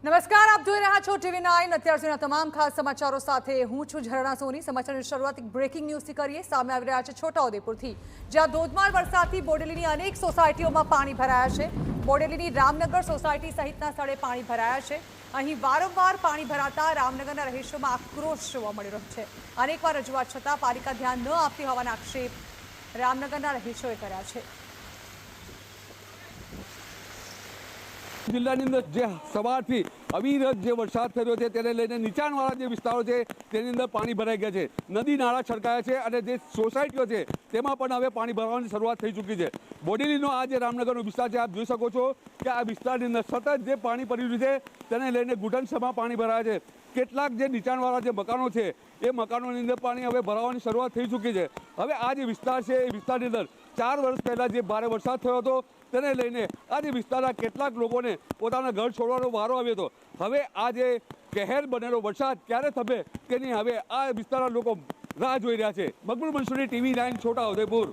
નમસ્કાર, આપ જોઈ રહ્યા છો TV9 અત્યાર સુધીના તમામ ખાસ સમાચારો સાથે હું છું ઝરણા સોની। સમાચારની શરૂઆત એક બ્રેકિંગ ન્યૂઝથી કરીએ। સામે આવી રહ્યા છે છોટાઉદેપુરથી, જ્યાં ધોધમાર વરસાદથી બોડેલીની અનેક સોસાયટીઓમાં પાણી ભરાયા છે। બોડેલીની રામનગર સોસાયટી સહિતના સ્થળે પાણી ભરાયા છે। અહીં વારંવાર પાણી ભરાતા રામનગરના રહીશોમાં આક્રોશ જોવા મળી રહ્યો છે। અનેકવાર રજૂઆત છતાં પાલિકા ધ્યાન ન આપતી હોવાના આક્ષેપ રામનગરના રહીશોએ કર્યા છે। જિલ્લાની અંદર જે સવારથી અવિરત જે વરસાદ થયો છે તેને લઈને નીચાણવાળા જે વિસ્તારો છે તેની અંદર પાણી ભરાઈ ગયા છે। નદી નાળા છલકાયા છે અને જે સોસાયટીઓ છે તેમાં પણ હવે પાણી ભરવાની શરૂઆત થઈ ચૂકી છે। બોડેલીનો આ જે રામનગરનો વિસ્તાર છે, આપ જોઈ શકો છો કે આ વિસ્તારની અંદર સતત જે પાણી ભર્યું છે તેને લઈને ઘૂંટણસમાં પાણી ભરાયા છે। કેટલાક જે નીચાણવાળા જે મકાનો છે એ મકાનોની અંદર પાણી હવે ભરાવાની શરૂઆત થઈ ચૂકી છે। હવે આ જે વિસ્તાર છે એ વિસ્તારની અંદર 4 વર્ષ પહેલાં જે ભારે વરસાદ થયો હતો તેને લઈને આ જે વિસ્તારના કેટલાક લોકોને પોતાના ઘર છોડવાનો વારો આવ્યો હતો। હવે આ જે કહેર બનેલો વરસાદ ક્યારે થશે તેની હવે આ વિસ્તારના લોકો રાહ જોઈ રહ્યા છે। મકબૂલ મંસૂરી, TV9 છોટાઉદેપુર।